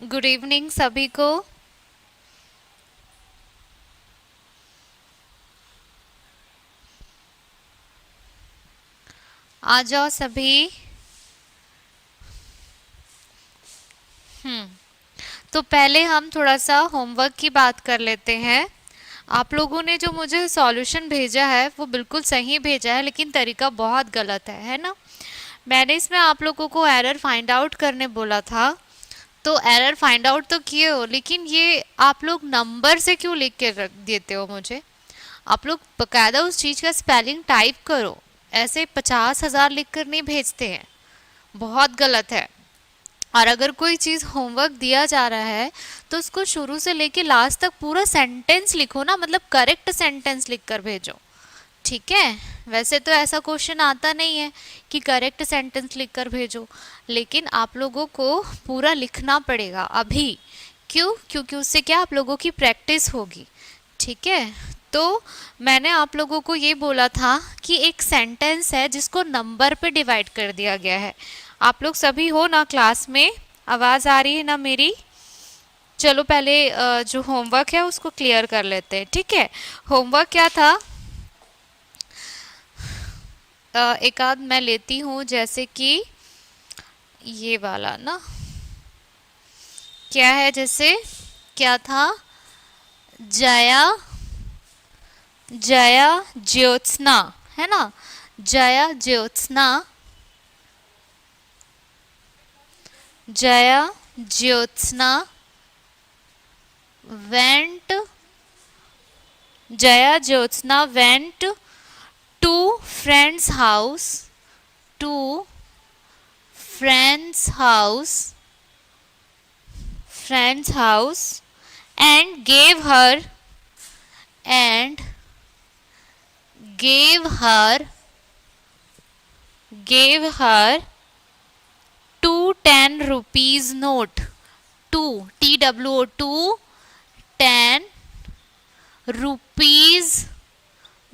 Good evening सभी को। आ जाओ सभी। तो पहले हम थोड़ा सा होमवर्क की बात कर लेते हैं। आप लोगों ने जो मुझे सॉल्यूशन भेजा है वो बिल्कुल सही भेजा है, लेकिन तरीका बहुत गलत है ना। मैंने इसमें आप लोगों को एरर फाइंड आउट करने बोला था, तो एरर फाइंड आउट तो किए हो, लेकिन ये आप लोग नंबर से क्यों लिख के रख देते हो मुझे। आप लोग बकायदा उस चीज़ का स्पेलिंग टाइप करो। ऐसे 50,000 लिख कर नहीं भेजते हैं, बहुत गलत है। और अगर कोई चीज़ होमवर्क दिया जा रहा है तो उसको शुरू से लेके लास्ट तक पूरा सेंटेंस लिखो ना, मतलब करेक्ट सेंटेंस लिख कर भेजो, ठीक है। वैसे तो ऐसा क्वेश्चन आता नहीं है कि करेक्ट सेंटेंस लिख कर भेजो, लेकिन आप लोगों को पूरा लिखना पड़ेगा अभी। क्यों? क्योंकि उससे क्या आप लोगों की प्रैक्टिस होगी, ठीक है। तो मैंने आप लोगों को ये बोला था कि एक सेंटेंस है जिसको नंबर पे डिवाइड कर दिया गया है। आप लोग सभी हो ना क्लास में? आवाज़ आ रही है ना मेरी? चलो पहले जो होमवर्क है उसको क्लियर कर लेते हैं, ठीक है। होमवर्क क्या था? एक आध मैं लेती हूँ, जैसे कि ये वाला ना, क्या है, जैसे क्या था, जया जया ज्योत्सना, है ना। Jaya Jyotsna, Jaya Jyotsna went Jaya Jyotsna went to friend's house, to friend's house, friend's house, and and gave her gave her two 10 rupees note, two TWO, two 10 rupees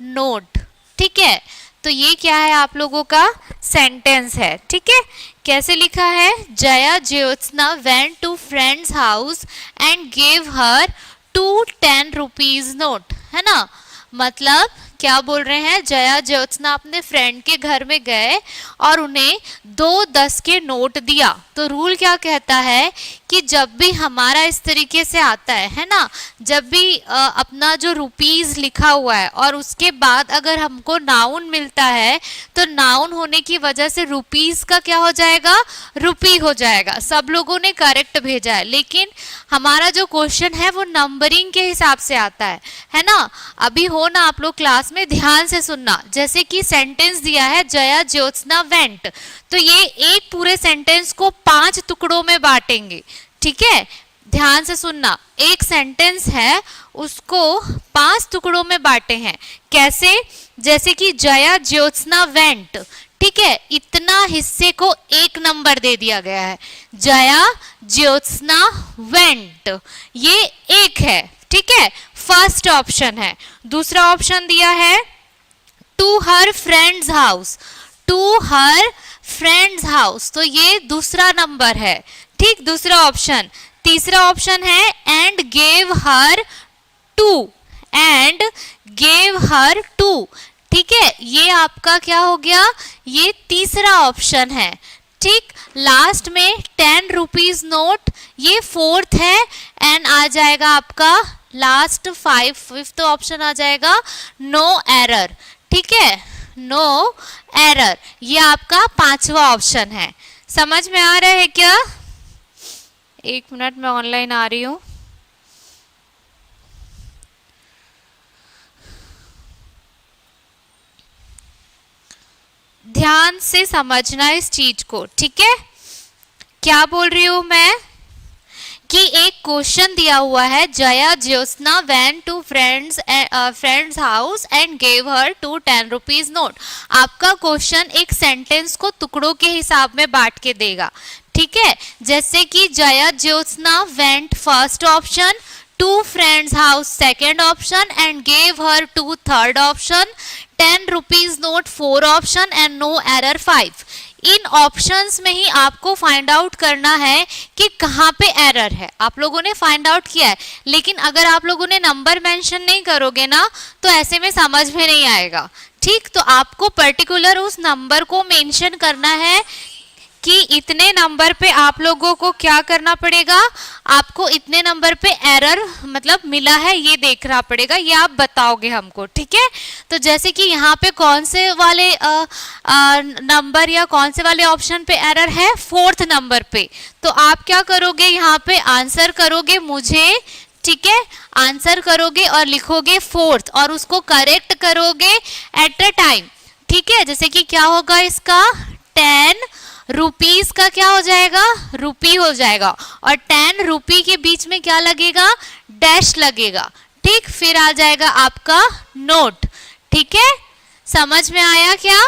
note, ठीक है। तो ये क्या है, आप लोगों का सेंटेंस है, ठीक है। कैसे लिखा है? Jaya Jyotsna went to friends house and gave her two 10 rupees note, है ना। मतलब क्या बोल रहे हैं, जया ज्योत्सना अपने फ्रेंड के घर में गए और उन्हें 2 10 के नोट दिया। तो रूल क्या कहता है कि जब भी हमारा इस तरीके से आता है ना, जब भी अपना जो रुपीज लिखा हुआ है और उसके बाद अगर हमको नाउन मिलता है, तो नाउन होने की वजह से रुपीज का क्या हो जाएगा, रुपी हो जाएगा। सब लोगों ने करेक्ट भेजा है, लेकिन हमारा जो क्वेश्चन है वो नंबरिंग के हिसाब से आता है ना। अभी हो ना आप लोग क्लास में, ध्यान से सुनना। जैसे कि सेंटेंस दिया है जया ज्योत्सना वेंट, तो ये एक पूरे सेंटेंस को 5 टुकड़ों में बांटेंगे, ठीक है। ध्यान से सुनना, एक सेंटेंस है उसको 5 टुकड़ों में बांटे हैं। कैसे? जैसे कि जया ज्योत्सना वेंट, ठीक है, इतना हिस्से को एक नंबर दे दिया गया है। जया ज्योत्सना वेंट, ये एक है, ठीक है, फर्स्ट ऑप्शन है। दूसरा ऑप्शन दिया है to her friends house, to her friends house, तो ये दूसरा नंबर है, ठीक, दूसरा ऑप्शन। तीसरा ऑप्शन है and gave her two, and gave her two, ठीक है, ये आपका क्या हो गया, ये तीसरा ऑप्शन है, ठीक। लास्ट में 10 रुपीज नोट, ये फोर्थ है, एंड आ जाएगा आपका लास्ट फिफ्थ ऑप्शन आ जाएगा नो एरर, ठीक है, नो एरर, ये आपका 5वां ऑप्शन है। समझ में आ रहा है क्या? एक मिनट, मैं ऑनलाइन आ रही हूँ। ध्यान से समझना इस चीज को, ठीक है। क्या बोल रही हूं मैं कि एक क्वेश्चन दिया हुआ है, Jaya Jyotsna went to friends house and gave her two 10 rupees note. आपका क्वेश्चन एक सेंटेंस को टुकड़ों के हिसाब में बांट के देगा, ठीक है। जैसे कि Jaya Jyotsna went first option, to friends house second option, and gave her two third option, 10 rupees note 4 option, and no error 5। इन ऑप्शंस में ही आपको फाइंड आउट करना है कि कहाँ पे एरर है। आप लोगों ने फाइंड आउट किया है, लेकिन अगर आप लोगों ने नंबर मेंशन नहीं करोगे ना तो ऐसे में समझ में नहीं आएगा। ठीक, तो आपको पर्टिकुलर उस नंबर को मेंशन करना है कि इतने नंबर पे आप लोगों को क्या करना पड़ेगा, आपको इतने नंबर पे एरर मतलब मिला है ये देखना पड़ेगा, ये आप बताओगे हमको। ठीक है, तो जैसे कि यहाँ पे कौन से वाले नंबर या कौन से वाले ऑप्शन पे एरर है, 4th नंबर पे। तो आप क्या करोगे, यहाँ पे आंसर करोगे मुझे, ठीक है, आंसर करोगे और लिखोगे 4th और उसको करेक्ट करोगे एट अ टाइम। ठीक है, जैसे कि क्या होगा, इसका 10 रुपीस का क्या हो जाएगा, रुपी हो जाएगा, और 10 रुपी के बीच में क्या लगेगा, डैश लगेगा। ठीक, फिर आ जाएगा आपका नोट। ठीक है, समझ में आया क्या?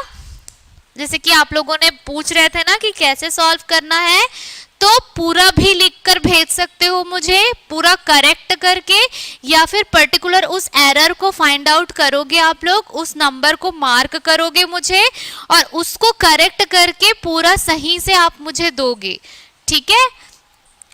जैसे कि आप लोगों ने पूछ रहे थे ना कि कैसे सॉल्व करना है, तो पूरा भी लिखकर भेज सकते हो मुझे, पूरा करेक्ट करके, या फिर पर्टिकुलर उस एरर को फाइंड आउट करोगे आप लोग, उस नंबर को मार्क करोगे मुझे और उसको करेक्ट करके पूरा सही से आप मुझे दोगे। ठीक है,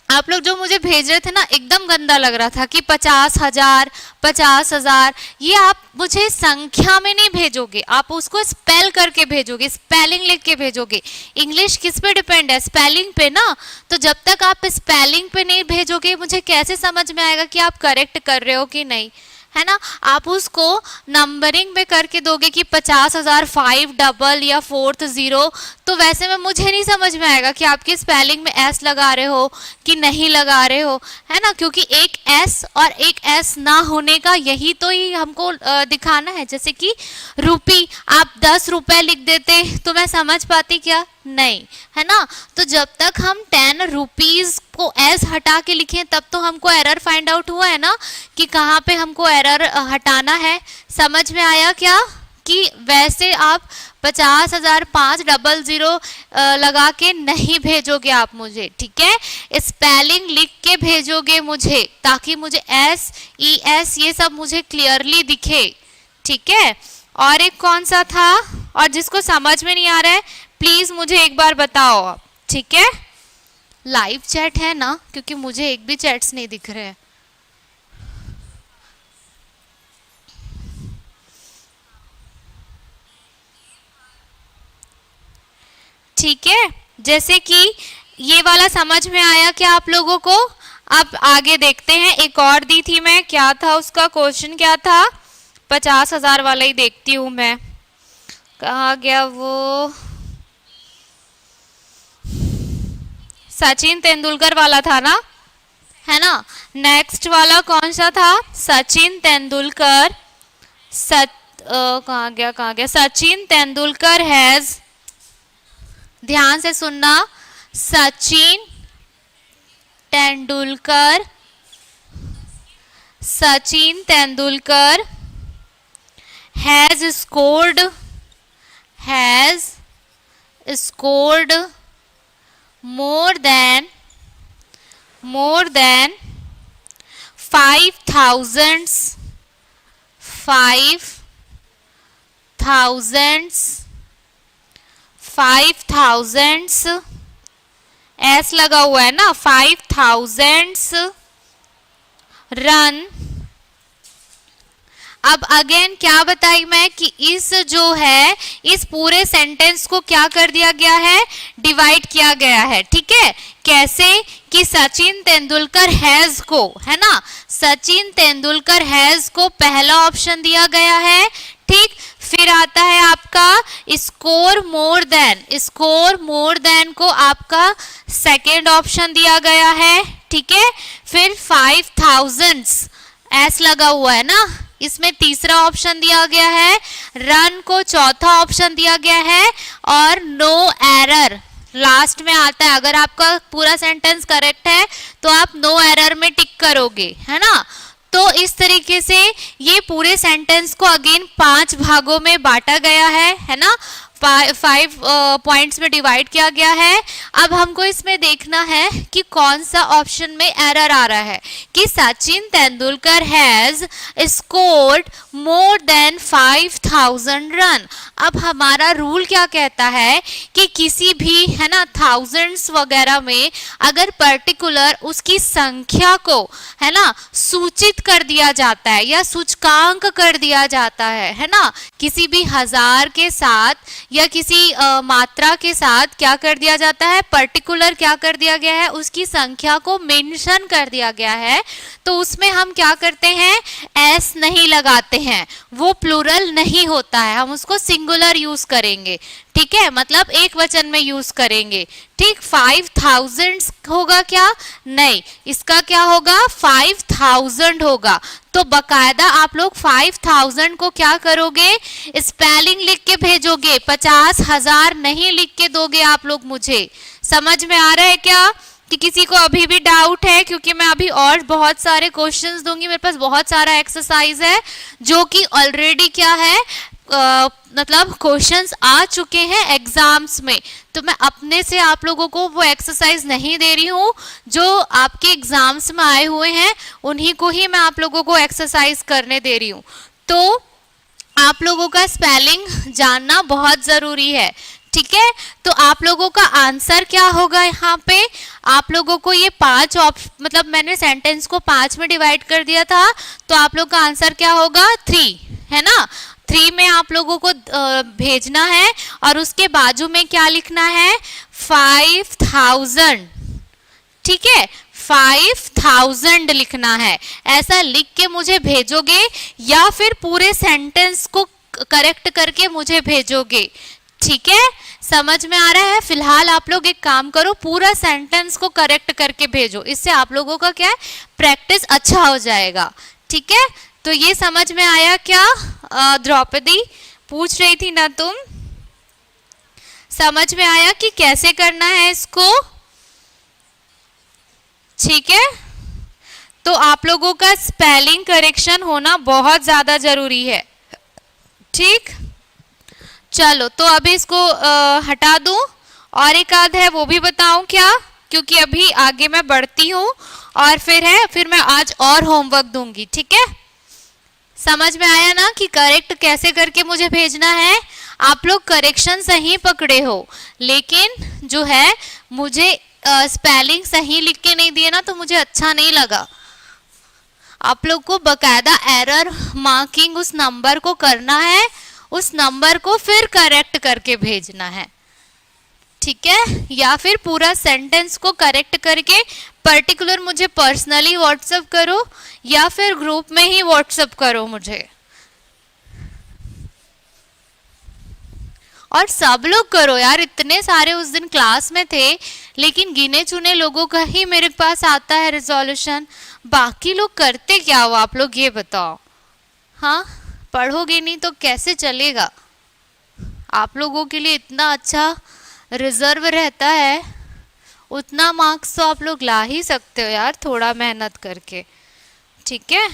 आप लोग जो मुझे भेज रहे थे ना एकदम गंदा लग रहा था कि 50,000 50,000, ये आप मुझे संख्या में नहीं भेजोगे, आप उसको स्पेल करके भेजोगे, स्पेलिंग लिख के भेजोगे। इंग्लिश किस पे डिपेंड है, स्पेलिंग पे ना। तो जब तक आप स्पेलिंग पे नहीं भेजोगे मुझे कैसे समझ में आएगा कि आप करेक्ट कर रहे हो कि नहीं, है ना। आप उसको नंबरिंग में करके दोगे कि 50,000 5 डबल या 4th 0, तो वैसे में मुझे नहीं समझ में आएगा कि आपकी स्पेलिंग में एस लगा रहे हो कि नहीं लगा रहे हो, है ना, क्योंकि एक एस और एक एस ना होने का यही तो ही हमको दिखाना है। जैसे कि रुपी, आप 10 रुपए लिख देते तो मैं समझ पाती क्या, नहीं, है ना। तो जब तक हम 10 रुपीज को एस हटा के लिखें तब तो हमको एरर फाइंड आउट हुआ है ना कि कहाँ पे हमको एरर हटाना है। समझ में आया क्या? कि वैसे आप 50,000 500 लगा के नहीं भेजोगे आप मुझे, ठीक है, स्पेलिंग लिख के भेजोगे मुझे, ताकि मुझे एस ई एस ये सब मुझे क्लियरली दिखे। ठीक है, और एक कौन सा था, और जिसको समझ में नहीं आ रहा है प्लीज मुझे एक बार बताओ आप। ठीक है, लाइव चैट है ना, क्योंकि मुझे एक भी चैट्स नहीं दिख रहे हैं। ठीक है, जैसे कि ये वाला समझ में आया क्या आप लोगों को? अब आगे देखते हैं, एक और दी थी मैं, क्या था उसका क्वेश्चन, क्या था, 50,000 वाला ही देखती हूँ मैं, कहाँ गया वो, सचिन तेंदुलकर वाला था ना, है ना। नेक्स्ट वाला कौन सा था, सचिन तेंदुलकर, कहाँ गया, सचिन तेंदुलकर हैज, ध्यान से सुनना, Sachin Tendulkar, Sachin Tendulkar has scored more than 5,000 S लगा हुआ है ना, 5,000 रन। अब अगेन क्या बताई मैं कि इस जो है इस पूरे सेंटेंस को क्या कर दिया गया है, डिवाइड किया गया है। ठीक है, कैसे कि सचिन तेंदुलकर हैज को, है ना, सचिन तेंदुलकर हैज को पहला ऑप्शन दिया गया है। ठीक, फिर आता है आपका स्कोर मोर देन को आपका सेकेंड ऑप्शन दिया गया है। ठीक है, फिर 5,000 एस लगा हुआ है ना, इसमें तीसरा ऑप्शन दिया गया है, रन को चौथा ऑप्शन दिया गया है, और नो एरर लास्ट में आता है। अगर आपका पूरा सेंटेंस करेक्ट है तो आप नो एरर में टिक करोगे, है ना। तो इस तरीके से ये पूरे सेंटेंस को अगेन 5 भागों में बांटा गया है ना। 5 पॉइंट्स में डिवाइड किया गया है। अब हमको इसमें देखना है कि कौन सा ऑप्शन में एरर आ रहा है कि Sachin Tendulkar has scored more than 5000 run. अब हमारा रूल क्या कहता है कि किसी भी है ना थाउजेंड्स वगैरह में अगर पर्टिकुलर उसकी संख्या को है ना सूचित कर दिया जाता है या सूचकांक कर दिया जाता है ना, किसी भी हजार के साथ या किसी मात्रा के साथ क्या कर दिया जाता है, पर्टिकुलर क्या कर दिया गया है, उसकी संख्या को मेंशन कर दिया गया है, तो उसमें हम क्या करते हैं, एस नहीं लगाते हैं, वो प्लूरल नहीं होता है, हम उसको सिंगुलर यूज करेंगे। ठीक है, मतलब एक वचन में यूज करेंगे। ठीक, 5000 होगा क्या, नहीं, इसका क्या होगा 5000 होगा। तो बकायदा आप लोग 5000 को क्या करोगे, स्पेलिंग लिख के भेजोगे, 50,000 नहीं लिख के दोगे आप लोग मुझे। समझ में आ रहा है क्या कि किसी को अभी भी डाउट है? क्योंकि मैं अभी और बहुत सारे क्वेश्चंस दूंगी, मेरे पास बहुत सारा एक्सरसाइज है जो कि ऑलरेडी क्या है मतलब क्वेश्चंस आ चुके हैं एग्जाम्स में, तो मैं अपने से आप लोगों को वो एक्सरसाइज नहीं दे रही हूँ, जो आपके एग्जाम्स में आए हुए हैं उन्हीं को ही मैं आप लोगों को एक्सरसाइज करने दे रही हूँ। तो आप लोगों का स्पेलिंग जानना बहुत जरूरी है। ठीक है, तो आप लोगों का आंसर क्या होगा, यहाँ पे आप लोगों को ये 5 मतलब मैंने सेंटेंस को 5 में डिवाइड कर दिया था, तो आप लोग का आंसर क्या होगा 3, है ना। 3 में आप लोगों को भेजना है और उसके बाजू में क्या लिखना है 5000। ठीक है, 5000 लिखना है, ऐसा लिख के मुझे भेजोगे या फिर पूरे सेंटेंस को करेक्ट करके मुझे भेजोगे। ठीक है, समझ में आ रहा है। फिलहाल आप लोग एक काम करो, पूरा सेंटेंस को करेक्ट करके भेजो, इससे आप लोगों का क्या है प्रैक्टिस अच्छा हो जाएगा। ठीक है, तो ये समझ में आया क्या? द्रौपदी पूछ रही थी ना तुम, समझ में आया कि कैसे करना है इसको? ठीक है, तो आप लोगों का स्पेलिंग करेक्शन होना बहुत ज्यादा जरूरी है। ठीक, चलो तो अभी इसको हटा दूं और एक आध है वो भी बताऊं क्या, क्योंकि अभी आगे मैं बढ़ती हूँ और फिर मैं आज और होमवर्क दूंगी। ठीक है, समझ में आया ना कि करेक्ट कैसे करके मुझे भेजना है? आप लोग करेक्शन सही पकड़े हो, लेकिन जो है मुझे स्पेलिंग सही लिख के नहीं दिए ना, तो मुझे अच्छा नहीं लगा। आप लोग को बकायदा एरर मार्किंग उस नंबर को करना है, उस नंबर को फिर करेक्ट करके भेजना है। ठीक है, या फिर पूरा सेंटेंस को करेक्ट करके पर्टिकुलर मुझे पर्सनली व्हाट्सएप करो या फिर ग्रुप में ही व्हाट्सएप करो मुझे, और सब लोग करो यार। इतने सारे उस दिन क्लास में थे, लेकिन गिने चुने लोगों का ही मेरे पास आता है रिजोल्यूशन। बाकी लोग करते क्या हो आप लोग ये बताओ? हाँ, पढ़ोगे नहीं तो कैसे चलेगा? आप लोगों के लिए इतना अच्छा रिजर्व रहता है, उतना मार्क्स तो आप लोग ला ही सकते हो यार, थोड़ा मेहनत करके। ठीक है,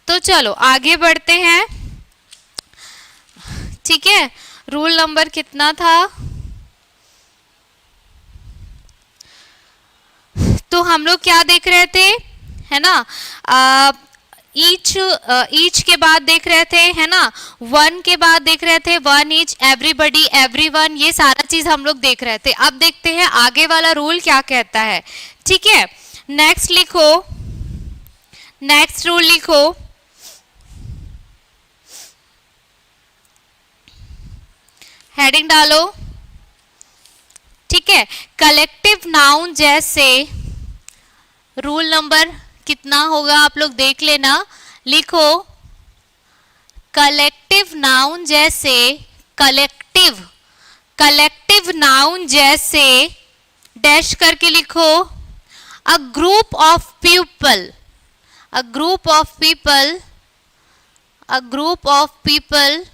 तो चलो आगे बढ़ते हैं। ठीक है, रूल नंबर कितना था? तो हम लोग क्या देख रहे थे, है ना, ईच के बाद देख रहे थे, है ना, वन के बाद देख रहे थे, वन ईच, एवरीबडी, एवरीवन, ये सारा चीज हम लोग देख रहे थे। अब देखते हैं आगे वाला रूल क्या कहता है। ठीक है, नेक्स्ट लिखो, नेक्स्ट रूल लिखो, हेडिंग डालो। ठीक है, कलेक्टिव नाउन जैसे, रूल नंबर कितना होगा आप लोग देख लेना, लिखो कलेक्टिव नाउन जैसे, कलेक्टिव, कलेक्टिव नाउन जैसे, डैश करके लिखो, a group of people, a group of people, a group of people.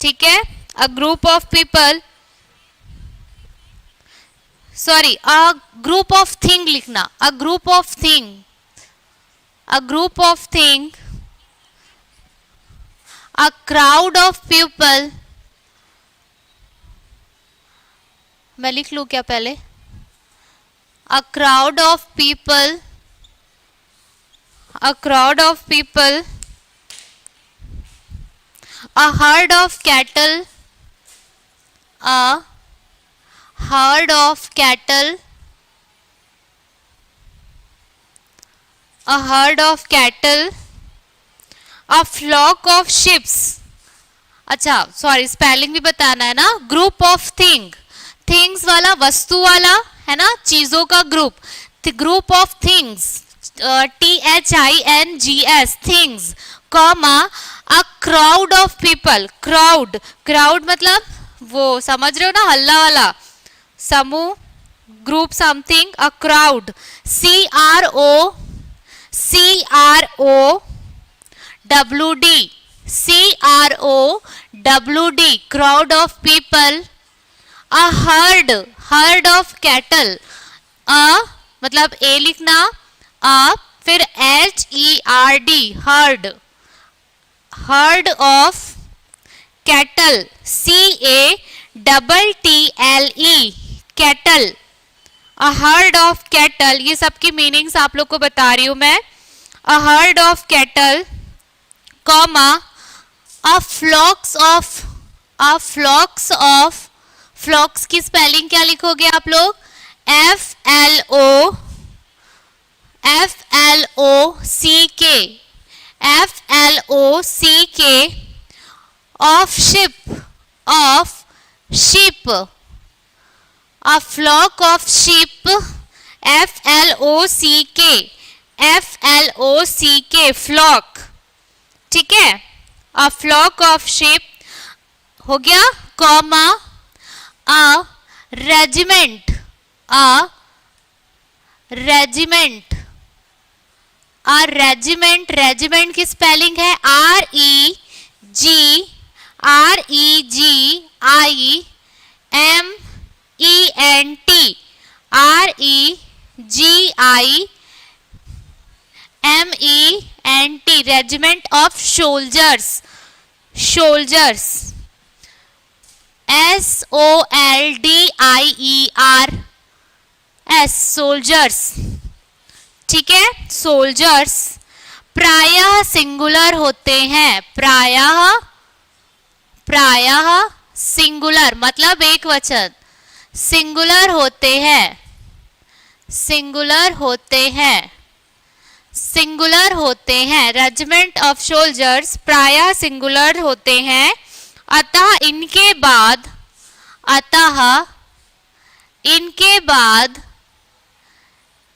ठीक है, a group of people, sorry, a group of thing लिखना, a group of thing, a group of thing, a crowd of people, मैं लिख लूं क्या पहले? A crowd of people, a crowd of people, a herd of cattle, a herd of cattle, a herd of cattle, a flock of sheep. अच्छा sorry, spelling भी बताना है ना। ग्रुप ऑफ थिंग, थिंग्स वाला वस्तु वाला है ना, चीजों का group, group of things, THINGS, things, comma a crowd of people, crowd, crowd मतलब वो समझ रहे हो ना, हल्ला वाला, समूह, group something, a crowd, CROWD, crowd of people, a herd, heard of cattle, मतलब ए लिखना, फिर HERD, heard, heard of cattle, CATTLE, cattle, a herd of cattle, ये सब की मीनिंग्स आप लोग को बता रही हूं मैं। A herd of cattle, comma a flocks of, flocks की स्पेलिंग क्या लिखोगे आप लोग? FLOCK, of sheep, of sheep, a flock of sheep, FLOCK, flock, ठीक है, a flock of sheep हो गया, comma a regiment, regiment, regiment की स्पेलिंग है REGIMENT, regiment of soldiers, soldiers, SOLDIERS, soldiers, ठीक है, सोल्जर्स प्रायः सिंगुलर होते हैं, प्रायः, प्रायः सिंगुलर मतलब एक वचन, सिंगुलर होते हैं, सिंगुलर होते हैं, सिंगुलर होते हैं, रेजिमेंट ऑफ सोल्जर्स प्रायः सिंगुलर होते हैं, अतः इनके बाद, अतः इनके बाद,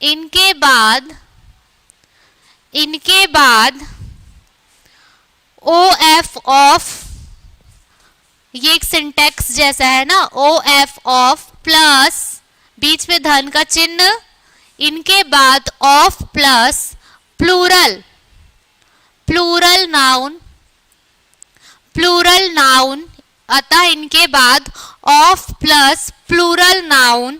इनके बाद, इनके बाद OF ऑफ, ये एक सिंटेक्स जैसा है ना, OF ऑफ प्लस बीच में धन का चिन्ह, इनके बाद of plus plural, plural noun, plural noun, अतः इनके बाद of plus plural noun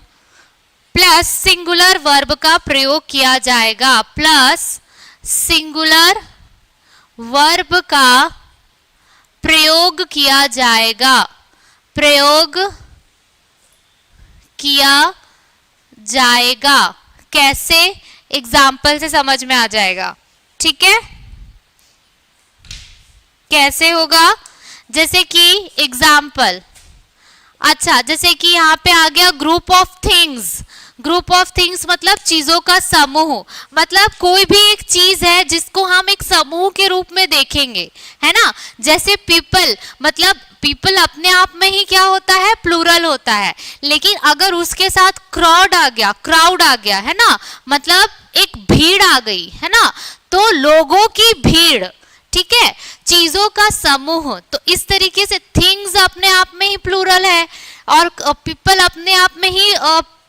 plus singular verb का प्रयोग किया जाएगा, प्लस सिंगुलर वर्ब का प्रयोग किया जाएगा, प्रयोग किया जाएगा, कैसे? एग्जाम्पल से समझ में आ जाएगा, ठीक है, कैसे होगा? जैसे कि एग्जाम्पल, अच्छा जैसे कि यहाँ पे आ गया group of things, group of things मतलब चीजों का समूह, मतलब कोई भी एक चीज है जिसको हम एक समूह के रूप में देखेंगे, है ना। जैसे पीपल, मतलब पीपल अपने आप में ही क्या होता है, प्लूरल होता है, लेकिन अगर उसके साथ क्राउड आ गया, क्राउड आ गया है ना, मतलब एक भीड़ आ गई है ना, तो लोगों की भीड़, ठीक है, चीजों का समूह, तो इस तरीके से थिंग्स अपने आप में ही प्लूरल है और पीपल अपने आप में ही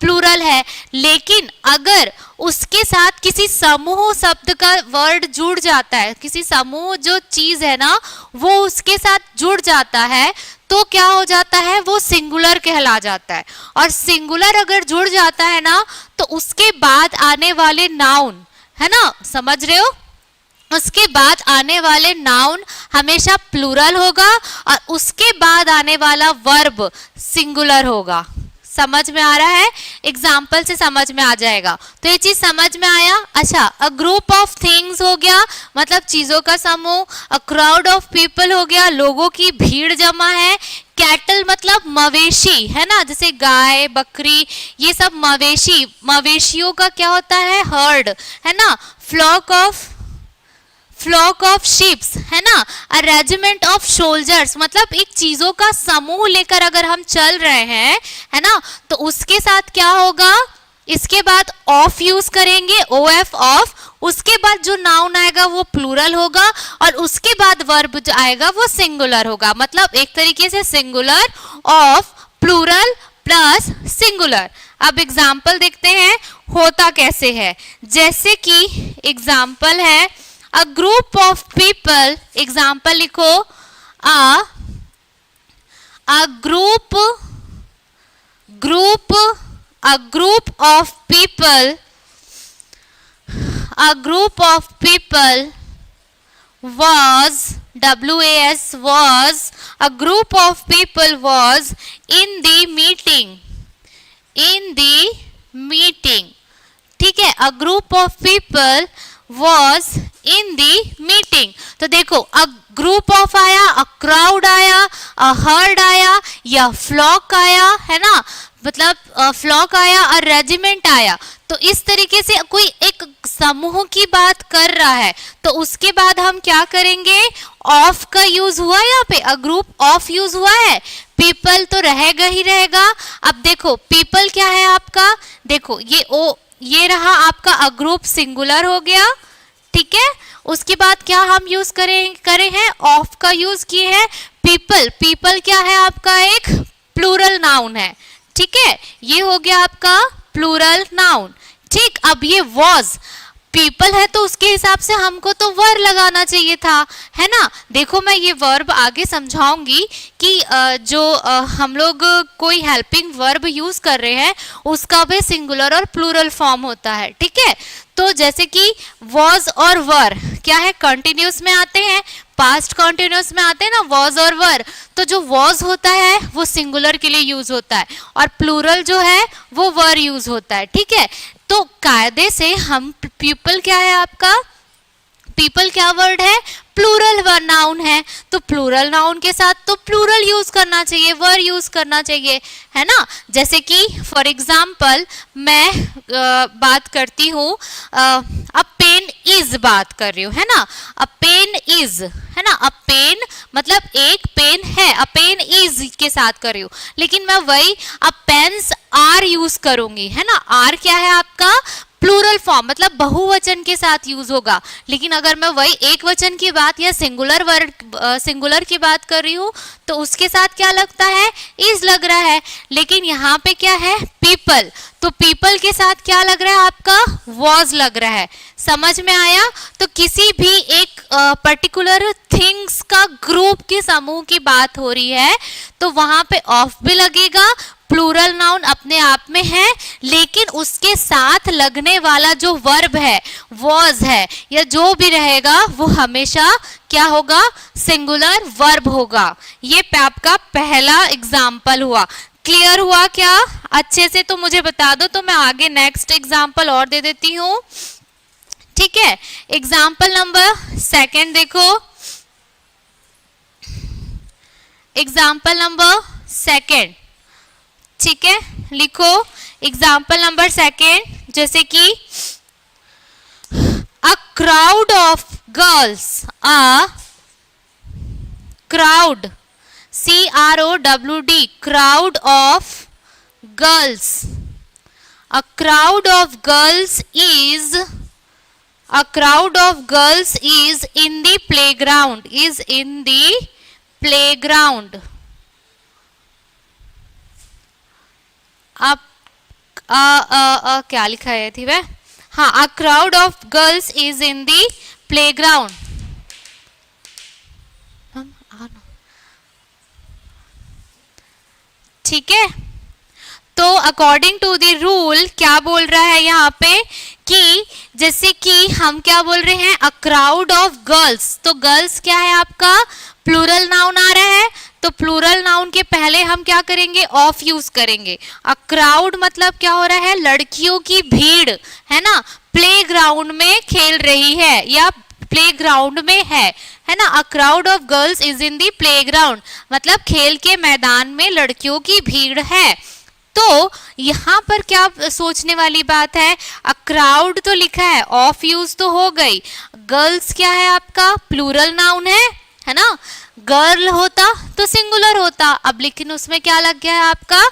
प्लूरल है, लेकिन अगर उसके साथ किसी समूह शब्द का वर्ड जुड़ जाता है, किसी समूह जो चीज है ना वो उसके साथ जुड़ जाता है, तो क्या हो जाता है, वो सिंगुलर कहला जाता है। और सिंगुलर अगर जुड़ जाता है ना तो उसके बाद आने वाले नाउन, है ना, समझ रहे हो, उसके बाद आने वाले नाउन हमेशा प्लूरल होगा और उसके बाद आने वाला वर्ब सिंगुलर होगा, समझ में आ रहा है? एग्जाम्पल से समझ में आ जाएगा। तो ये चीज समझ में आया। अच्छा, अ ग्रुप ऑफ थिंग्स हो गया, मतलब चीजों का समूह। अ क्राउड ऑफ पीपल हो गया, लोगों की भीड़ जमा है। कैटल मतलब मवेशी, है ना, जैसे गाय बकरी, ये सब मवेशी, मवेशियों का क्या होता है? हर्ड, है ना। फ्लॉक ऑफ शिप्स, है ना। अ रेजिमेंट ऑफ सोल्जर्स, मतलब एक चीजों का समूह लेकर अगर हम चल रहे हैं, है ना, तो उसके साथ क्या होगा? इसके बाद ऑफ यूज करेंगे, ओ एफ ऑफ। उसके बाद जो नाउन आएगा वो प्लूरल होगा, और उसके बाद वर्ब जो आएगा वो सिंगुलर होगा। मतलब एक तरीके से singular of plural plus singular. अब एग्जाम्पल देखते हैं होता कैसे है। जैसे कि एग्जाम्पल है a group of people, example लिखो, a group of people, a group of people was, was, a group of people was in the meeting, ठीक है। a group of people was in the meeting। तो देखो, अ group of आया, a crowd आया, a herd आया, या flock आया, है ना, मतलब फ्लॉक आया और रेजिमेंट आया। तो इस तरीके से कोई एक समूह की बात कर रहा है, तो उसके बाद हम क्या करेंगे? ऑफ का यूज हुआ, यहाँ पे अ ग्रुप ऑफ यूज हुआ है। पीपल तो रहेगा ही रहेगा। अब देखो पीपल क्या है आपका, देखो ये रहा आपका अ ग्रुप, सिंगुलर हो गया, ठीक है। उसके बाद क्या हम यूज करे हैं? ऑफ का यूज किए हैं। पीपल क्या है आपका? एक प्लूरल नाउन है, ठीक है। ये हो गया आपका प्लूरल नाउन, ठीक। अब ये वॉज पीपल है, तो उसके हिसाब से हमको तो वर्ब लगाना चाहिए था, है ना। देखो मैं ये वर्ब आगे समझाऊंगी कि जो हम लोग कोई हेल्पिंग वर्ब यूज कर रहे हैं उसका भी सिंगुलर और प्लूरल फॉर्म होता है, ठीक है। तो जैसे कि वॉज और वर क्या है? कंटिन्यूस में आते हैं, पास्ट कंटिन्यूस में आते हैं ना वॉज और वर। तो जो वॉज होता है वो सिंगुलर के लिए यूज होता है, और प्लूरल जो है वो वर यूज होता है, ठीक है। तो कायदे से हम पीपल क्या है आपका? पीपल क्या वर्ड है? प्लूरल नाउन है, तो प्लूरल नाउन के साथ तो प्लूरल यूज करना चाहिए, वर यूज करना चाहिए, है ना। जैसे कि फॉर एग्जाम्पल मैं बात करती हूँ, अ पेन इज बात कर रही हूँ, है ना। अ पेन इज, है ना, अ पेन मतलब एक पेन है, अ पेन इज के साथ कर रही हूँ, लेकिन मैं वही अ पेन्स आर यूज करूंगी, है ना। आर क्या है आपका? प्लूरल फॉर्म, मतलब बहुवचन के साथ यूज होगा। लेकिन अगर मैं वही एक वचन की बात या सिंगुलर की बात कर रही हूँ तो उसके साथ क्या लगता है? इज लग रहा है। लेकिन यहाँ पे क्या है? पीपल, तो पीपल के साथ क्या लग रहा है आपका? वॉज लग रहा है। समझ में आया? तो किसी भी एक पर्टिकुलर थिंग्स का ग्रुप के समूह की बात हो रही है तो वहां पे ऑफ भी लगेगा। प्लूरल नाउन अपने आप में है, लेकिन उसके साथ लगने वाला जो वर्ब है, वॉज है या जो भी रहेगा, वो हमेशा क्या होगा? सिंगुलर वर्ब होगा। ये आपका पहला एग्जाम्पल हुआ। क्लियर हुआ क्या अच्छे से? तो मुझे बता दो, तो मैं आगे नेक्स्ट एग्जाम्पल और दे देती हूँ, ठीक है। एग्जाम्पल नंबर सेकंड देखो, एग्जाम्पल नंबर सेकंड, ठीक है। लिखो एग्जाम्पल नंबर सेकंड, जैसे कि अ crowd of girls, a crowd, CROWD, crowd of girls, a crowd of girls is, a crowd of girls is in the playground, is in the playground। अब क्या लिखा है थी वह? हाँ, a crowd of girls is in the playground। ठीक है, तो अकॉर्डिंग टू द रूल क्या बोल रहा है यहाँ पे कि जैसे कि हम क्या बोल रहे हैं? अ क्राउड ऑफ गर्ल्स, तो गर्ल्स क्या है आपका? प्लूरल नाउन आ रहा है, तो प्लूरल नाउन के पहले हम क्या करेंगे, ऑफ यूज करेंगे। अ क्राउड मतलब क्या हो रहा है, लड़कियों की भीड़, है ना, प्लेग्राउंड में खेल रही है या प्लेग्राउंड में है ना। अ crowd of girls is in the playground, मतलब खेल के मैदान में लड़कियों की भीड़ है। तो यहाँ पर क्या सोचने वाली बात है, अ क्राउड तो लिखा है, ऑफ यूज तो हो गई, गर्ल्स क्या है आपका, प्लूरल नाउन है ना, गर्ल होता तो सिंगुलर होता, अब लेकिन उसमें क्या लग गया है आपका,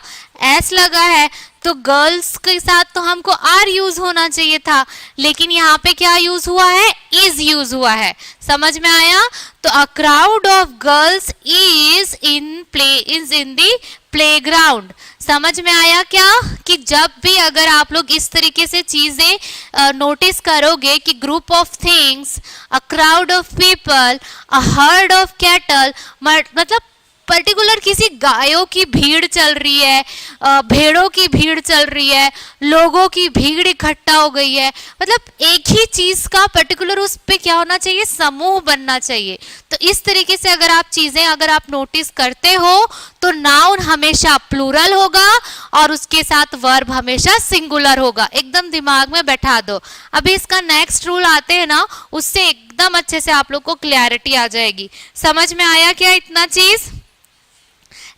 एस लगा है, तो गर्ल्स के साथ तो हमको आर यूज होना चाहिए था, लेकिन यहाँ पे क्या यूज हुआ है, इज यूज हुआ है। समझ में आया? तो अ crowd of girls is in the playground. समझ में आया क्या, कि जब भी अगर आप लोग इस तरीके से चीजें नोटिस करोगे कि group of things, a crowd of people, a herd of cattle, मतलब पर्टिकुलर किसी गायों की भीड़ चल रही है, भेड़ों की भीड़ चल रही है, लोगों की भीड़ इकट्ठा हो गई है, मतलब एक ही चीज का पर्टिकुलर उस पे क्या होना चाहिए, समूह बनना चाहिए। तो इस तरीके से अगर आप चीजें अगर आप नोटिस करते हो तो नाउन हमेशा प्लूरल होगा और उसके साथ वर्ब हमेशा सिंगुलर होगा। एकदम दिमाग में बैठा दो। अभी इसका नेक्स्ट रूल आते हैं ना, उससे एकदम अच्छे से आप लोग को क्लैरिटी आ जाएगी। समझ में आया क्या इतना चीज?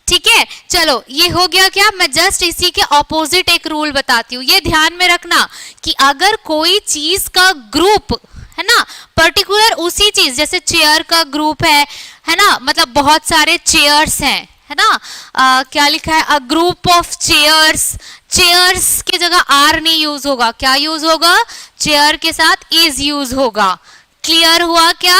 ठीक है, चलो ये हो गया क्या, मैं जस्ट इसी के ऑपोजिट एक रूल बताती हूँ। ये ध्यान में रखना कि अगर कोई चीज का ग्रुप है ना, पर्टिकुलर उसी चीज, जैसे चेयर का ग्रुप है ना, मतलब बहुत सारे चेयर्स हैं, है ना, क्या लिखा है, a group of chairs, chairs की जगह आर नहीं यूज होगा, क्या यूज होगा, चेयर के साथ इज यूज होगा। क्लियर हुआ क्या?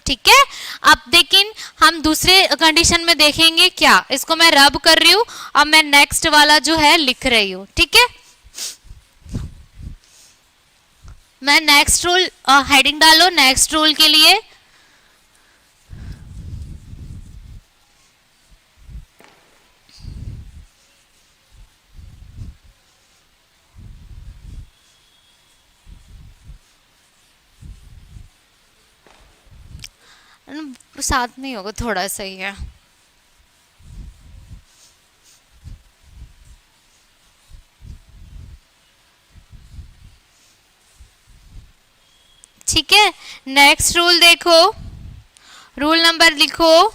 ठीक है। अब लेकिन हम दूसरे कंडीशन में देखेंगे क्या, इसको मैं रब कर रही हूं, अब मैं नेक्स्ट वाला जो है लिख रही हूं। ठीक है, मैं नेक्स्ट रूल हेडिंग डालो नेक्स्ट रूल के लिए। साथ नहीं होगा, थोड़ा सही है। ठीक है, नेक्स्ट रूल देखो, रूल नंबर लिखो।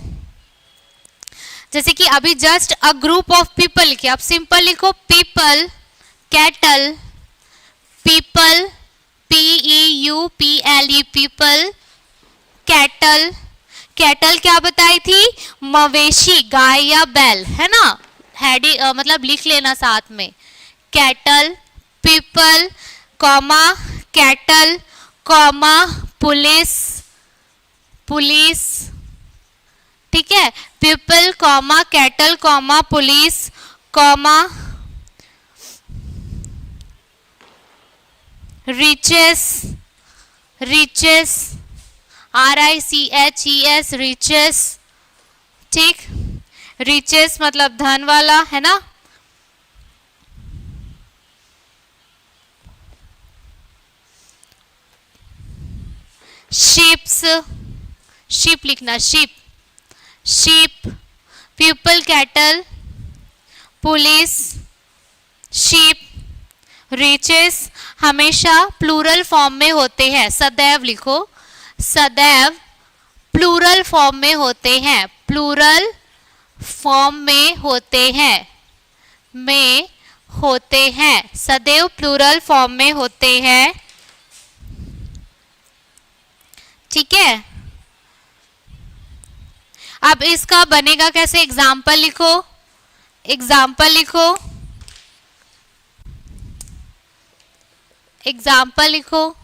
जैसे कि अभी just a group of people लिखे, आप सिंपल लिखो people, cattle, people, PEUPLE, people, cattle. Cattle क्या बताई थी, मवेशी, गाय या बैल, है ना, मतलब लिख लेना साथ में, cattle, people, comma, cattle, comma, police, police. ठीक है, people, comma, cattle, comma, police, comma, riches, riches, RICHES, riches. ठीक, रिचेस मतलब धन वाला, है ना। शिप्स, शिप लिखना, ship, ship, people, cattle, police, ship, riches हमेशा प्लूरल फॉर्म में होते हैं। सदैव लिखो, सदैव प्लूरल फॉर्म में होते हैं, प्लूरल फॉर्म में होते हैं, में होते हैं, सदैव प्लूरल फॉर्म में होते हैं। ठीक है, अब इसका बनेगा कैसे, एग्जाम्पल लिखो, एग्जाम्पल लिखो, एग्जाम्पल लिखो।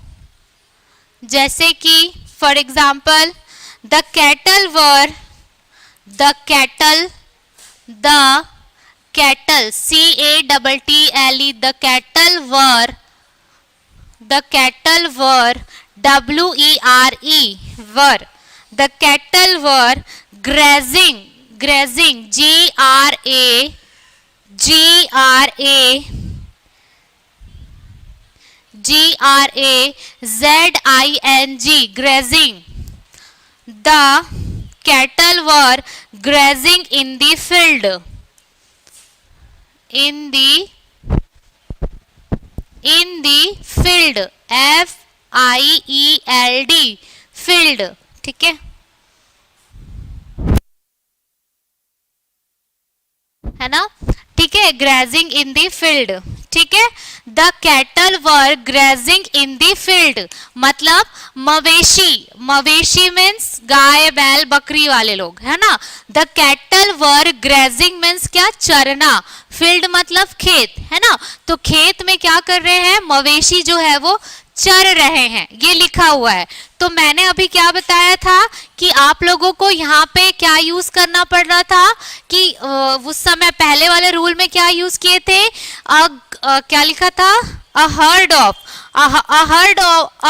जैसे कि for example, the cattle were, the cattle, the cattle, CATTLE, the cattle were, the cattle were, WERE, were, the cattle were grazing, grazing, GRAZING, grazing, grazing। The cattle were grazing in the field, in the field, FIELD, field, ठीक है ना, ठीक है, grazing इन दी field, ठीक है। The cattle were grazing in the field मतलब मवेशी, मवेशी मीन्स गाय बैल बकरी वाले लोग, है ना। The cattle were grazing means क्या, चरना, फील्ड मतलब खेत, है ना। तो खेत में क्या कर रहे हैं, मवेशी जो है वो चर रहे हैं, ये लिखा हुआ है। तो मैंने अभी क्या बताया था कि आप लोगों को यहाँ पे क्या यूज करना पड़ रहा था कि उस समय पहले वाले रूल में क्या यूज किए थे, क्या लिखा था, अ herd of, a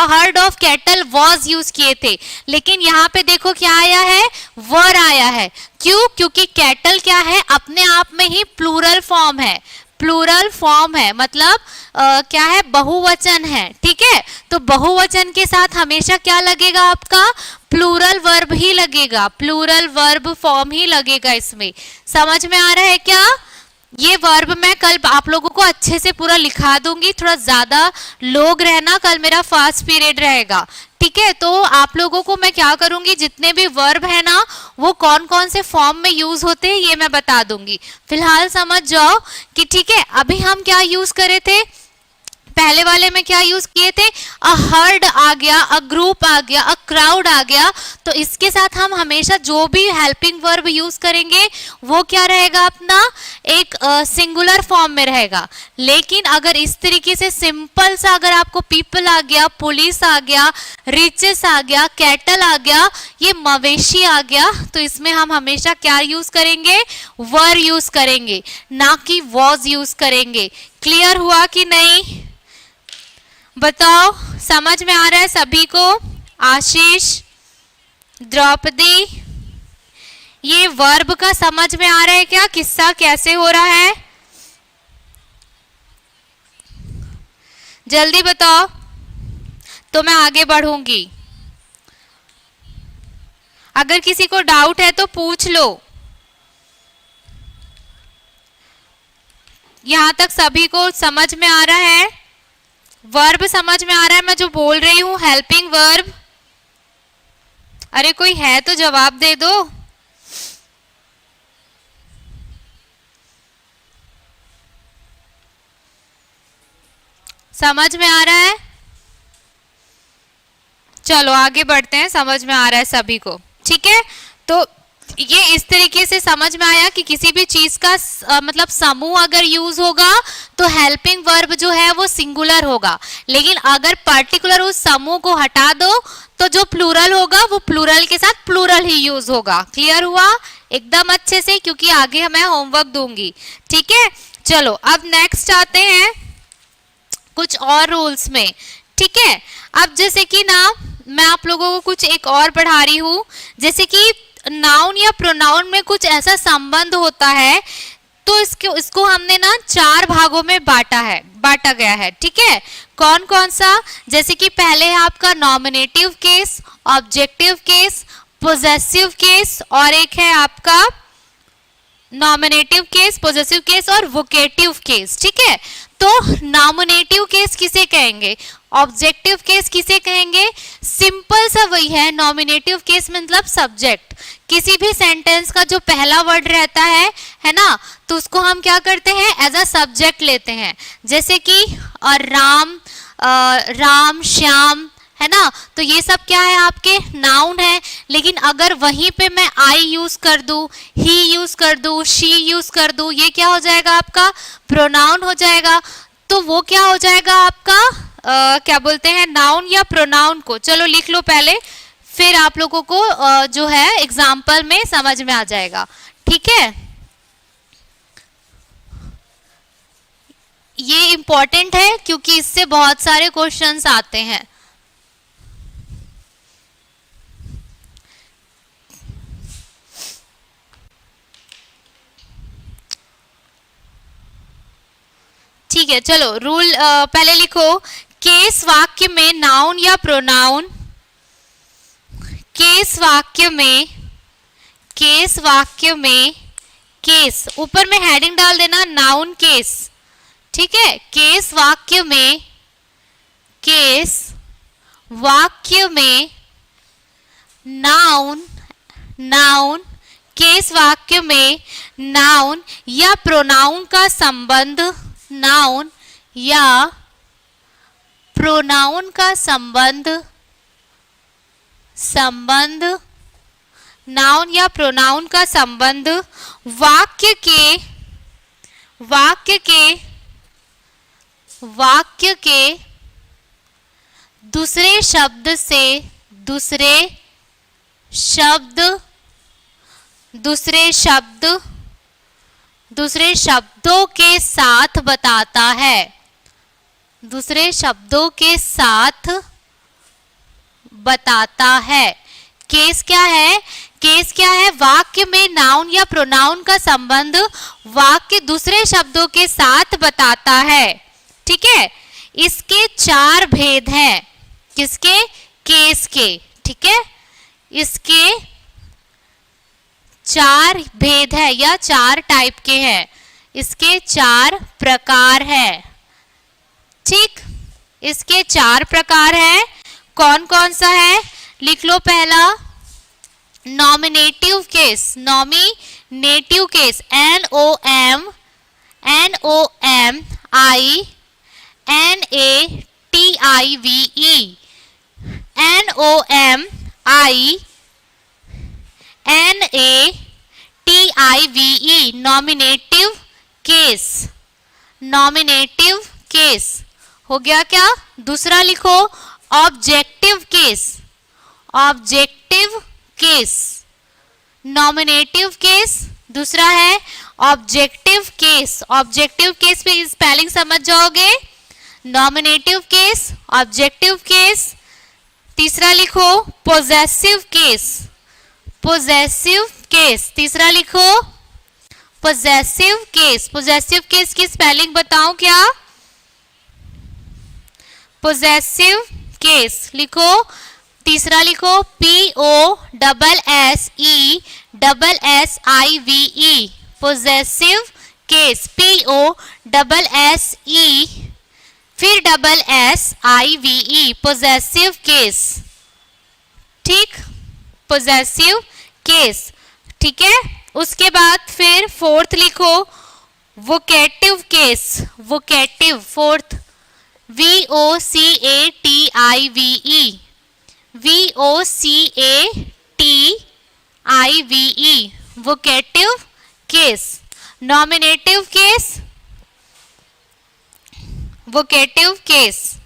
herd of cattle was use किए थे। लेकिन यहाँ पे देखो क्या आया है, वर आया है। क्यों, क्योंकि कैटल क्या है, अपने आप में ही प्लूरल फॉर्म है, प्लूरल फॉर्म है मतलब क्या है, बहुवचन है, ठीक है। तो बहुवचन के साथ हमेशा क्या लगेगा आपका, प्लूरल वर्ब ही लगेगा, प्लूरल वर्ब फॉर्म ही लगेगा इसमें। समझ में आ रहा है क्या। ये वर्ब मैं कल आप लोगों को अच्छे से पूरा लिखा दूंगी, थोड़ा ज्यादा लोग रहना, कल मेरा फास्ट पीरियड रहेगा, ठीक है। तो आप लोगों को मैं क्या करूंगी, जितने भी वर्ब है ना वो कौन कौन से फॉर्म में यूज होते हैं ये मैं बता दूंगी। फिलहाल समझ जाओ कि ठीक है, अभी हम क्या यूज करे थे, पहले वाले में क्या यूज किए थे, अ हर्ड आ गया, अ ग्रुप आ गया, अ क्राउड आ गया। तो इसके साथ हम हमेशा जो भी हेल्पिंग वर्ब यूज करेंगे वो क्या रहेगा, अपना एक सिंगुलर फॉर्म में रहेगा। लेकिन अगर इस तरीके से सिंपल सा अगर आपको पीपल आ गया, पुलिस आ गया, रिचेस आ गया, कैटल आ गया, ये मवेशी आ गया, तो इसमें हम हमेशा क्या यूज करेंगे, वर यूज करेंगे, ना कि वॉज यूज करेंगे। क्लियर हुआ कि नहीं, बताओ, समझ में आ रहा है सभी को। आशीष, द्रौपदी, ये वर्ब का समझ में आ रहा है क्या, किस्सा कैसे हो रहा है, जल्दी बताओ तो मैं आगे बढ़ूंगी। अगर किसी को डाउट है तो पूछ लो। यहां तक सभी को समझ में आ रहा है, वर्ब समझ में आ रहा है मैं जो बोल रही हूं, हेल्पिंग वर्ब। अरे कोई है तो जवाब दे दो। समझ में आ रहा है, चलो आगे बढ़ते हैं, समझ में आ रहा है सभी को, ठीक है। तो ये इस तरीके से समझ में आया कि किसी भी चीज का मतलब समूह अगर यूज होगा तो हेल्पिंग वर्ब जो है वो सिंगुलर होगा, लेकिन अगर पर्टिकुलर उस समूह को हटा दो तो जो प्लूरल होगा वो प्लूरल के साथ प्लूरल ही यूज होगा। क्लियर हुआ एकदम अच्छे से, क्योंकि आगे मैं होमवर्क दूंगी, ठीक है। चलो अब नेक्स्ट आते हैं कुछ और रूल्स में, ठीक है। अब जैसे कि ना मैं आप लोगों को कुछ एक और पढ़ा रही हूं, जैसे कि नाउन या प्रोनाउन में कुछ ऐसा संबंध होता है, तो इसको हमने ना 4 भागों में बांटा गया है, ठीक है। कौन कौन सा, जैसे कि पहले है आपका nominative case, objective case, possessive case, और एक है आपका नॉमिनेटिव केस, पोजेसिव केस और वोकेटिव केस, ठीक है। तो नॉमिनेटिव केस किसे कहेंगे, ऑब्जेक्टिव केस किसे कहेंगे, सिंपल सा वही है। नॉमिनेटिव केस मतलब सब्जेक्ट, किसी भी सेंटेंस का जो पहला वर्ड रहता है ना, तो उसको हम क्या करते हैं, एज अ सब्जेक्ट लेते हैं। जैसे कि राम, श्याम, है ना, तो ये सब क्या है, आपके नाउन है। लेकिन अगर वहीं पे मैं आई यूज कर दूं, ही यूज कर दूं, शी यूज कर दूं, ये क्या हो जाएगा, आपका प्रोनाउन हो जाएगा। तो वो क्या हो जाएगा आपका क्या बोलते हैं, नाउन या प्रोनाउन को। चलो लिख लो पहले, फिर आप लोगों को जो है एग्जाम्पल में समझ में आ जाएगा, ठीक है। ये इंपॉर्टेंट है क्योंकि इससे बहुत सारे क्वेश्चंस आते हैं। ठीक है, चलो रूल पहले लिखो। केस वाक्य में नाउन या प्रोनाउन, केस वाक्य में केस वाक्य में, केस ऊपर में हेडिंग डाल देना नाउन केस, ठीक है। केस वाक्य में, केस वाक्य में नाउन, नाउन केस वाक्य में नाउन या प्रोनाउन का संबंध, नाउन या प्रोनाउन का संबंध, संबंध नाउन या प्रोनाउन का संबंध वाक्य के, वाक्य के, वाक्य के दूसरे शब्द से, दूसरे शब्द, दूसरे शब्द, दूसरे शब्दों के साथ बताता है, दूसरे शब्दों के साथ बताता है। केस क्या है? केस क्या है? वाक्य में नाउन या प्रोनाउन का संबंध वाक्य दूसरे शब्दों के साथ बताता है, ठीक है। इसके चार भेद हैं, किसके? केस के, ठीक है। इसके चार भेद है या चार टाइप के हैं, इसके चार प्रकार हैं, ठीक। इसके चार प्रकार हैं, कौन कौन सा है? लिख लो। पहला nominative case, nominative case NOM NOMINATIVE, NOMINATIVE, nominative case, nominative case हो गया क्या? दूसरा लिखो objective case, objective case, nominative case दूसरा है ऑब्जेक्टिव केस। ऑब्जेक्टिव केस पे स्पेलिंग समझ जाओगे, नॉमिनेटिव केस, ऑब्जेक्टिव केस। तीसरा लिखो पोजेसिव केस, पोजेसिव केस, तीसरा लिखो पोजेसिव केस। पोजेसिव केस की स्पेलिंग बताऊं क्या? पोजेसिव केस लिखो, तीसरा लिखो POSSESSIVE, पोजेसिव केस, POSSE फिर SSIVE, पोजेसिव केस, ठीक, पोजेसिव केस, ठीक है। उसके बाद फिर फोर्थ लिखो vocative case, vocative, fourth VOCATIVE, VOCATIVE, vocative case. Nominative case, vocative case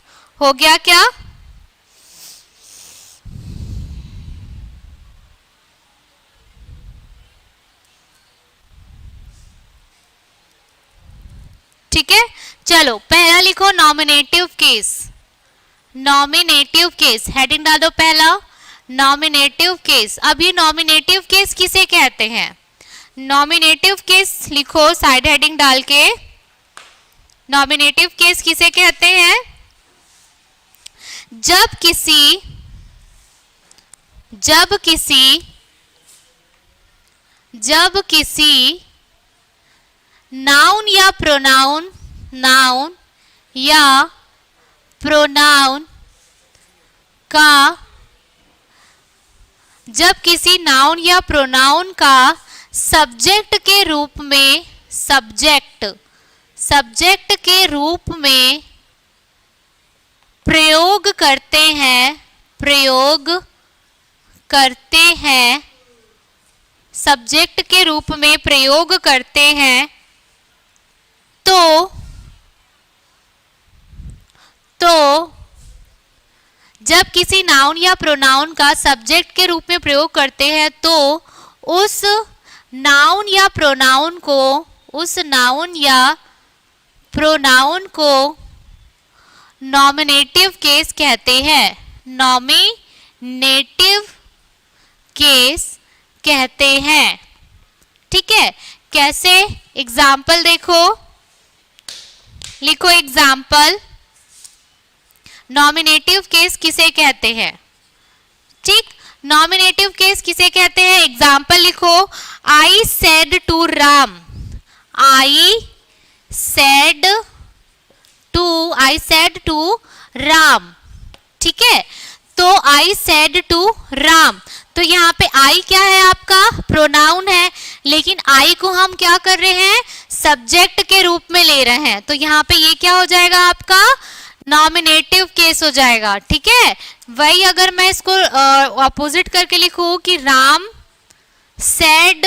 हो गया क्या? ठीक है, चलो पहला लिखो nominative case, nominative case heading डाल दो पहला नॉमिनेटिव केस। अब ये नॉमिनेटिव केस किसे कहते हैं? नॉमिनेटिव केस लिखो साइड हेडिंग डाल के, नॉमिनेटिव केस किसे कहते हैं? जब किसी, जब किसी, जब किसी नाउन या प्रोनाउन, नाउन या प्रोनाउन का, जब किसी नाउन या प्रोनाउन का सब्जेक्ट के रूप में, सब्जेक्ट, सब्जेक्ट के रूप में प्रयोग करते हैं, प्रयोग करते हैं, सब्जेक्ट के रूप में प्रयोग करते हैं, तो जब किसी नाउन या प्रोनाउन का सब्जेक्ट के रूप में प्रयोग करते हैं तो उस नाउन या प्रोनाउन को, उस नाउन या प्रोनाउन को नॉमिनेटिव केस कहते हैं, नॉमिनेटिव केस कहते हैं, ठीक है। कैसे? एग्जाम्पल देखो, लिखो एग्जाम्पल, नॉमिनेटिव केस किसे कहते हैं, ठीक। नॉमिनेटिव केस किसे कहते हैं? एग्जाम्पल लिखो, I said to Ram, I said to Ram, ठीक है। तो आई सेड टू राम, तो यहाँ पे आई क्या है? आपका प्रोनाउन है, लेकिन आई को हम क्या कर रहे हैं? सब्जेक्ट के रूप में ले रहे हैं, तो यहाँ पे ये क्या हो जाएगा? आपका नॉमिनेटिव केस हो जाएगा, ठीक है। वही अगर मैं इसको अपोजिट करके लिखूं कि राम सेड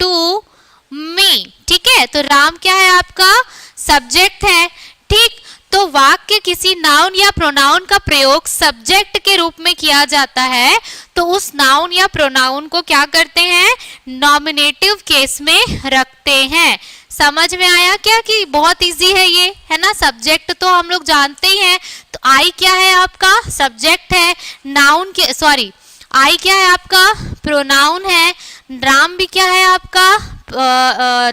टू मी, ठीक है, तो राम क्या है? आपका सब्जेक्ट है, ठीक। तो वाक्य किसी नाउन या प्रोनाउन का प्रयोग सब्जेक्ट के रूप में किया जाता है, तो उस नाउन या प्रोनाउन को क्या करते हैं? नॉमिनेटिव केस में रखते हैं। समझ में आया क्या कि बहुत इजी है ये, है ना। सब्जेक्ट तो हम लोग जानते ही हैं, तो आई क्या है? आपका सब्जेक्ट है। नाउन के सॉरी आई क्या है? आपका प्रोनाउन है। राम भी क्या है? आपका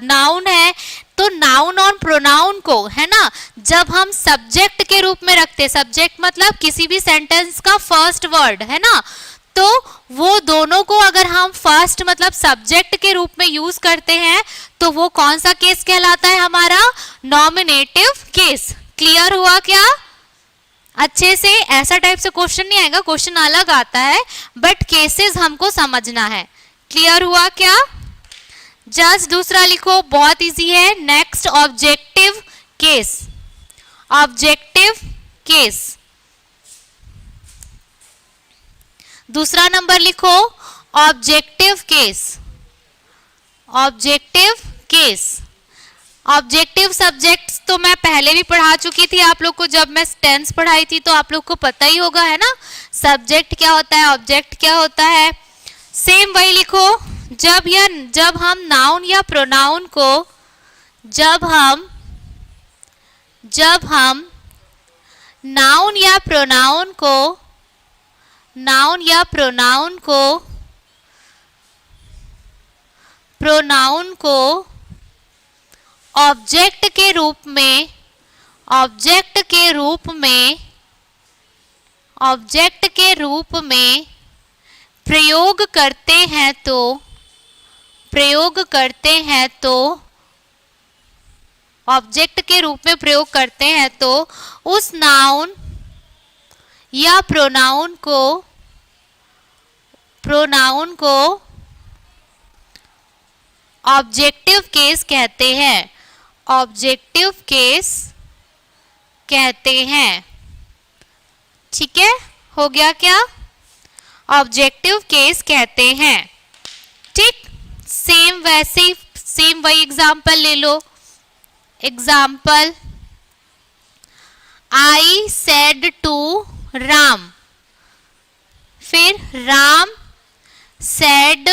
नाउन है। तो नाउन और प्रोनाउन को, है ना, जब हम सब्जेक्ट के रूप में रखते, सब्जेक्ट मतलब किसी भी सेंटेंस का फर्स्ट वर्ड, है ना, तो वो दोनों को अगर हम फर्स्ट मतलब सब्जेक्ट के रूप में यूज करते हैं, तो वो कौन सा केस कहलाता है? हमारा नॉमिनेटिव केस। क्लियर हुआ क्या? अच्छे से ऐसा टाइप से क्वेश्चन नहीं आएगा, क्वेश्चन अलग आता है, बट केसेस हमको समझना है। क्लियर हुआ क्या? जस्ट दूसरा लिखो, बहुत इजी है। Next objective case, objective case. दूसरा नंबर लिखो, objective case, objective case. Objective subjects तो मैं पहले भी पढ़ा चुकी थी आप लोग को, जब मैं टेंस पढ़ाई थी, तो आप लोग को पता ही होगा, है ना, सब्जेक्ट क्या होता है, ऑब्जेक्ट क्या होता है। सेम वही लिखो, जब हम नाउन या प्रोनाउन को, जब हम नाउन या प्रोनाउन को ऑब्जेक्ट के रूप में प्रयोग करते हैं ऑब्जेक्ट के रूप में प्रयोग करते हैं, तो उस नाउन या प्रोनाउन को ऑब्जेक्टिव केस कहते हैं, ऑब्जेक्टिव केस कहते हैं। ठीक है, हो गया क्या? ऑब्जेक्टिव केस कहते हैं। ठीक, सेम वैसे ही सेम वही एग्जाम्पल ले लो। Example, I said to Ram, फिर राम सेड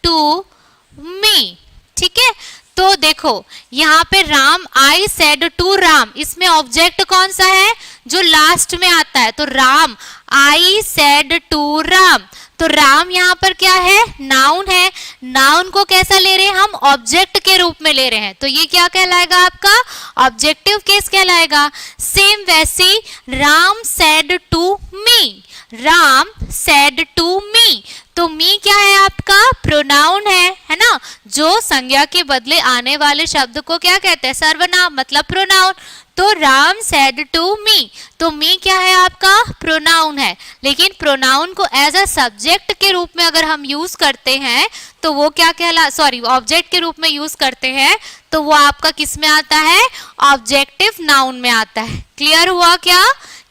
टू मी। ठीक है, तो देखो यहाँ पे Ram, I said to Ram, इसमें ऑब्जेक्ट कौन सा है? जो लास्ट में आता है। तो Ram, I said to Ram, तो राम यहाँ पर क्या है? नाउन है। नाउन को कैसा ले रहे हैं हम? ऑब्जेक्ट के रूप में ले रहे हैं, तो ये क्या कहलाएगा? आपका ऑब्जेक्टिव केस कहलाएगा। सेम वैसे Ram said to me, Ram said to me, तो मी क्या है? आपका प्रोनाउन है ना, जो संज्ञा के बदले आने वाले शब्द को क्या कहते हैं? सर्वनाम, मतलब प्रोनाउन। तो राम सेड टू मी, तो मी क्या है? आपका प्रोनाउन है। लेकिन प्रोनाउन को एज अ सब्जेक्ट के रूप में अगर हम यूज करते हैं, तो वो क्या कहला, सॉरी, ऑब्जेक्ट के रूप में यूज करते हैं, तो वो आपका किस में आता है? ऑब्जेक्टिव नाउन में आता है। क्लियर हुआ क्या?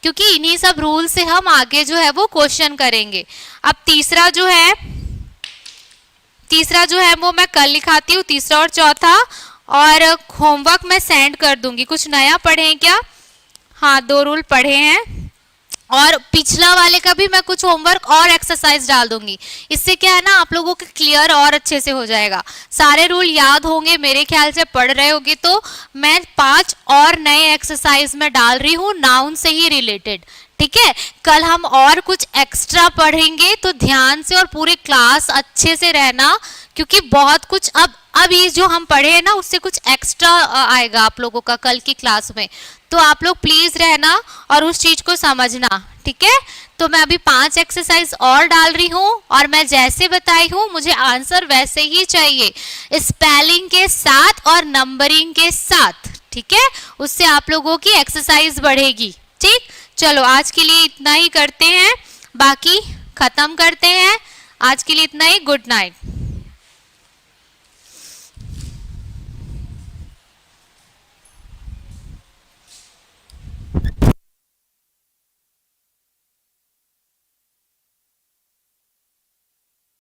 क्योंकि इन्हीं सब रूल से हम आगे जो है वो क्वेश्चन करेंगे। अब तीसरा जो है वो मैं कल लिखाती हूँ, तीसरा और चौथा, और होमवर्क मैं सेंड कर दूंगी। कुछ नया पढ़े क्या? हाँ, 2 रूल पढ़े हैं, और पिछला वाले का भी मैं कुछ होमवर्क और एक्सरसाइज डाल दूंगी। इससे क्या है ना, आप लोगों के क्लियर और अच्छे से हो जाएगा। सारे रूल याद होंगे मेरे ख्याल से, पढ़ रहे होगे, तो मैं 5 और नए एक्सरसाइज में डाल रही हूँ नाउन से ही रिलेटेड। ठीक है, कल हम और कुछ एक्स्ट्रा पढ़ेंगे, तो ध्यान से और पूरे क्लास अच्छे से रहना, क्योंकि बहुत कुछ अब अब ये जो हम पढ़े हैं ना उससे कुछ एक्स्ट्रा आएगा आप लोगों का कल की क्लास में, तो आप लोग प्लीज रहना और उस चीज को समझना, ठीक है। तो मैं अभी 5 एक्सरसाइज और डाल रही हूँ और मैं जैसे बताई हूँ मुझे आंसर वैसे ही चाहिए, स्पेलिंग के साथ और नंबरिंग के साथ, ठीक है। उससे आप लोगों की एक्सरसाइज बढ़ेगी, ठीक। चलो आज के लिए इतना ही करते हैं, बाकी खत्म करते हैं। आज के लिए इतना ही। Good night.